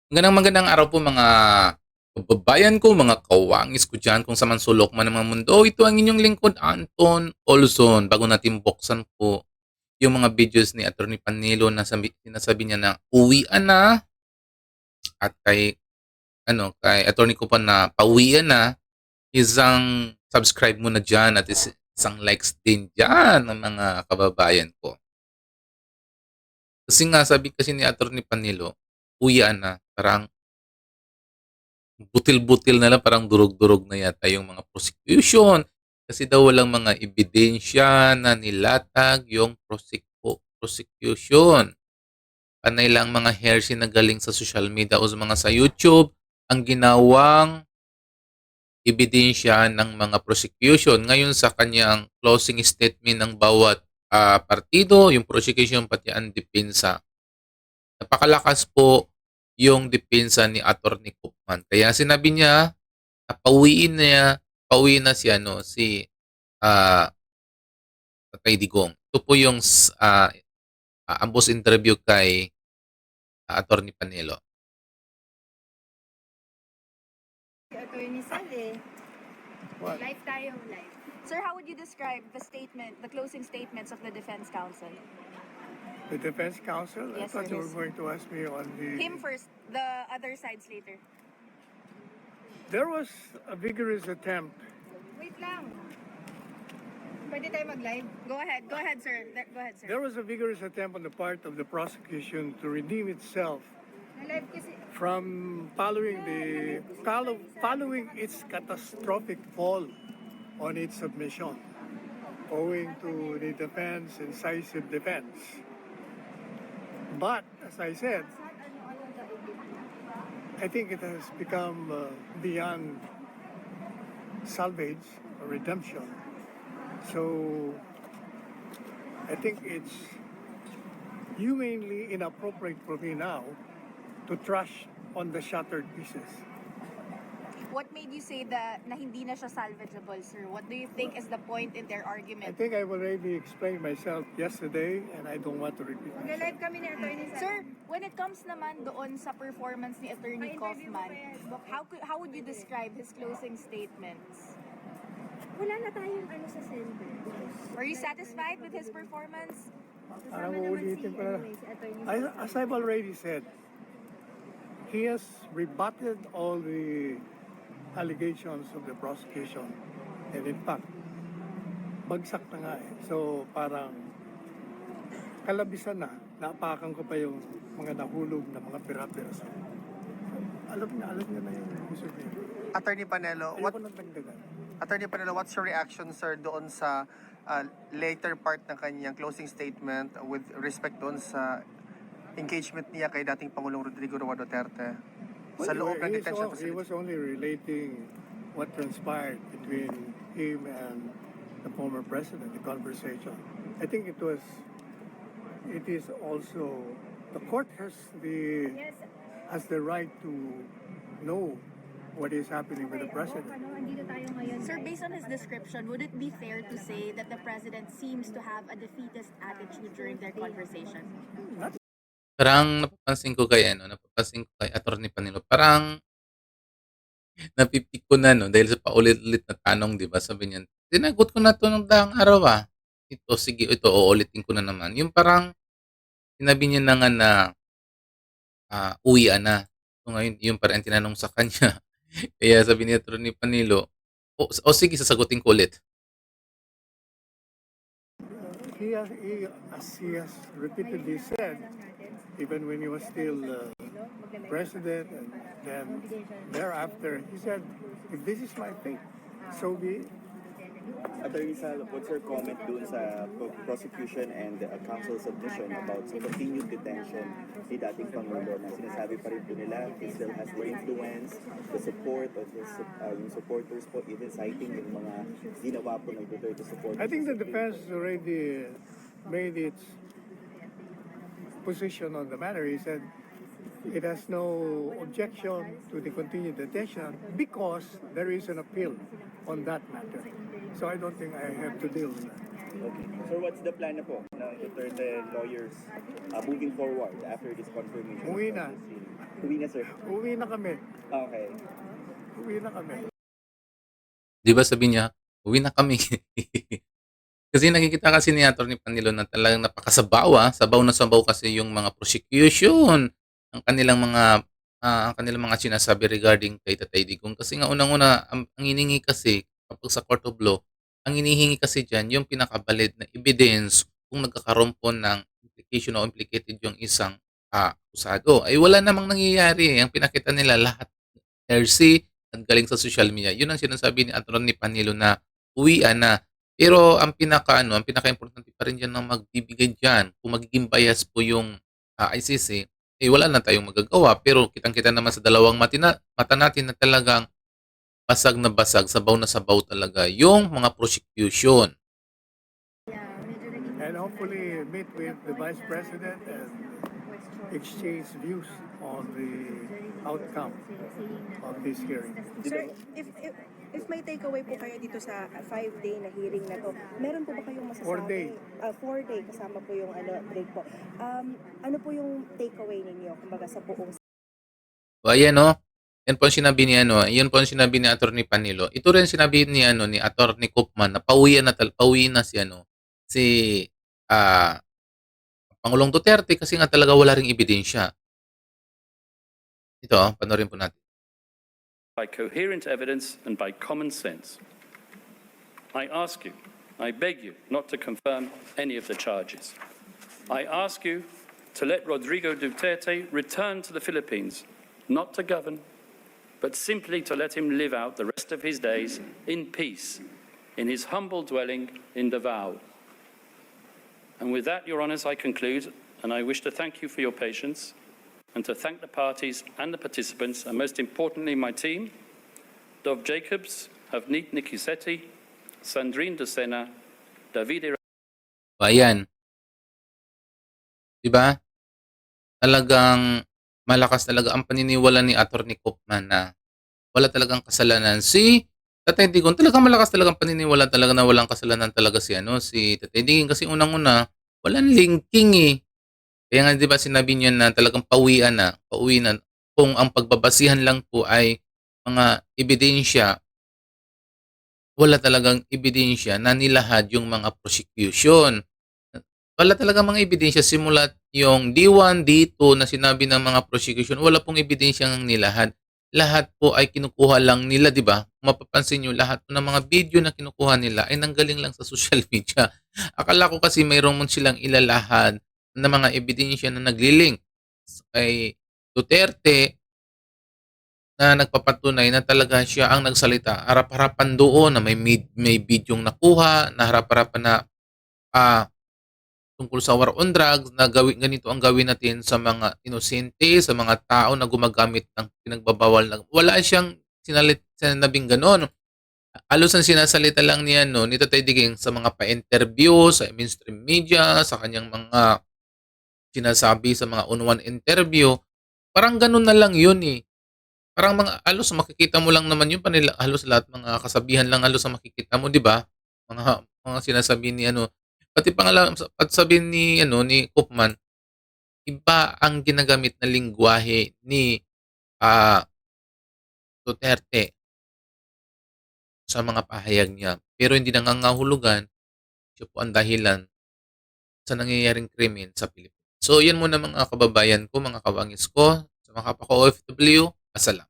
Magandang araw po mga kababayan ko, mga kawangis ko diyan kung saan man sulok man ng mga mundo. Ito ang inyong lingkod, Anton Olson. Bago natin buksan po yung mga videos ni Attorney Panelo na sinasabi niya na uwian na at kay Attorney ko pa na pauwian na, isang subscribe mo na diyan at isang likes din diyan ng mga kababayan ko. Kasi nga sabi kasi ni Attorney Panelo, uwian na, parang butil-butil na lang, parang durog-durog na yata yung mga prosecution. Kasi daw walang mga ebidensya na nilatag yung prosecution. Panay lang mga hearsay na galing sa social media o sa YouTube ang ginawang ebidensya ng mga prosecution. Ngayon sa kanyang closing statement ng bawat partido, yung prosecution pati ang depensa, napakalakas po yung depensa ni Attorney Koopman. Kaya sinabi niya, pauwiin na si ah Tatay Digong. Ito po yung ambos interview kay Attorney Panelo. Attorney Sal eh. What? Live tayo, live. Sir, how would you describe the closing statements of the defense counsel? The defense counsel? Yes, I thought sir, you were yes. going to ask me on the... Him first, the other sides later. There was a vigorous attempt. Wait lang. Pwede tayo mag-live? Go ahead, sir. Go ahead, sir. There was a vigorous attempt on the part of the prosecution to redeem itself Live kasi. from following its catastrophic fall on its submission, owing to the defense, incisive defense. But as I said, I think it has become beyond salvage or redemption. So I think it's humanly inappropriate for me now to trash on the shattered pieces. What made you say that na hindi na siya salvageable, sir? What do you think is the point in their I argument? think I've already explained myself yesterday and I don't want to repeat myself. Mag-live kami ni Attorney Sal. Sir, when it comes naman doon sa performance ni Attorney Kaufman, how would you describe his closing statements? Wala na tayong sa center. Were you satisfied with his performance? Parang Kasama naman uulitin ko na. si Attorney As I've already said, he has rebutted all the allegations of the prosecution. And in fact, bagsak na nga eh. So parang kalabisan na, naapakan ko pa yung mga nahulog na mga pira-pira. So, alam niya na yung isip niya. Attorney Panelo, Ayoko nang dagdagan. what's your reaction, sir, doon sa later part ng kanyang closing statement with respect doon sa engagement niya kay dating Pangulong Rodrigo Roa Duterte sa loob ng detention He facility? was only relating what transpired between him and the former president, the conversation. I think it is also, the court has the right to know what is happening with the president. Andito tayo ngayon. Sir, based on his description, would it be fair to say that the president seems to have a defeatist attitude during their conversation? Parang napapansin ko kay Attorney Panelo, parang napipik ko na dahil sa paulit-ulit na tanong, 'di ba? Sabi niya, "Sinagot ko na 'to nung daang araw Ito sige, ito uulitin ko na naman." Yung parang sinabi niya na nga na uwian na. So ngayon yung parang tinanong sa kanya. Kaya sabi ni Attorney Panelo, o sige sasagutin ko ulit. As he has repeatedly said, even when he was still president, and then thereafter, he said, if this is my fate, so be it. Attorney Sal, what's your comment dun sa prosecution and counsel submission about sa continued detention ni dating Pangulo na sinasabi pa rin po nila he still has the influence, the support of his yung supporters po, even citing yung mga ginawa po ng Duterte supporters. I think the defense has already made its position on the matter. He said it has no objection to the continued detention because there is an appeal on that matter. So I don't think I have to deal with that. Okay. So what's the plan na po ng Duterte lawyers moving forward after this confirmation? Umuwi na. Uwi na, sir. Uwi na kami. Okay. Uwi na kami. Di ba sabi niya, uwi na kami. Kasi nakikita kasi ni Atty. Panilo na talagang napakasabaw, sabaw na sabaw kasi yung mga prosecution, ang kanilang mga sinasabi regarding kay Tatay Digong. Kasi nga unang-una, ang hinihingi kasi kapag sa court of law, ang hinihingi kasi diyan yung pinakabalid na evidence kung nagkakaroon po ng implication o implicated yung isang akusado. Ay wala namang nangyayari. Ang pinakita nila lahat RC at galing sa social media. Yun ang sinasabi ni Atty. Panilo na uwian na. Pero ang pinaka-importante pa rin diyan na magbibigay diyan kung magiging bias po yung ICC, wala na tayong magagawa. Pero kitang-kita naman sa dalawang mata natin na talagang basag na basag, sabaw na sabaw talaga yung mga prosecution. Yeah, medyo naging And hopefully meet with the Vice President and exchange views on the outcome of this hearing. Sir, if may takeaway po kayo dito sa 5-day na hearing na to, meron po ba kayong masasabi? 4-day. 4-day kasama po yung break po. Ano po yung takeaway ninyo kumbaga sa buong O ayan o, yan po ang sinabi ni yun po ang sinabi ni Atty. Panilo. Ito rin sinabi ni ni Atty. Koopman na pauwi na si Pangulong Duterte kasi nga talaga wala ring ebidensya. Ito, panoorin po natin. By coherent evidence and by common sense. I ask you, I beg you not to confirm any of the charges. I ask you to let Rodrigo Duterte return to the Philippines, not to govern, but simply to let him live out the rest of his days in peace, in his humble dwelling in Davao. And with that, Your Honours, I conclude, and I wish to thank you for your patience, and to thank the parties and the participants, and most importantly my team, Dov Jacobs, Havnit Nikisetti, Sandrine Docena, Davide. O ayan. Diba? Talagang malakas talaga ang paniniwala ni Atty. Koopman na wala talagang kasalanan si Tatay Digong. Talagang malakas talagang paniniwala talaga na walang kasalanan talaga si Tatay Digong kasi unang-una walang linking Kaya nga 'di ba sinabi niya na talagang pauwi na kung ang pagbabasihan lang po ay mga ebidensya, wala talagang ebidensya na nilahad yung mga prosecution. Wala talagang mga ebidensya simulat yung D1, D2 na sinabi ng mga prosecution, wala pong ebidensyang nilahad. Lahat po ay kinukuha lang nila, 'di ba? Kung mapapansin niyo lahat po ng mga video na kinukuha nila ay nanggaling lang sa social media. Akala ko kasi mayroon man silang ilalahad na mga ebidensya na naglilink kay Duterte na nagpapatunay na talaga siya ang nagsalita. Harap-harapan doon na may bidyong nakuha, na harap-harapan na tungkol sa war on drugs na ganito ang gawin natin sa mga inosente, sa mga tao na gumagamit ng pinagbabawal na wala siyang sinabing ganon. Halos ang sinasalita lang niya ni Tatay Digong sa mga pa-interview, sa mainstream media, sa kanyang mga sinasabi sa mga on-one interview, parang ganun na lang yun Parang mga halos makikita mo lang naman yun panila, halos lahat mga kasabihan lang halos ang makikita mo, di ba? Mga sinasabi ni pati at sabihin ni Koopman, iba ang ginagamit na lingwahe ni Duterte sa mga pahayag niya. Pero hindi nangangahulugan siya po ang dahilan sa nangyayaring krimen sa Pilipinas. So, yan muna mga kababayan ko, mga kawangis ko, sa mga kapaka-OFW, asala.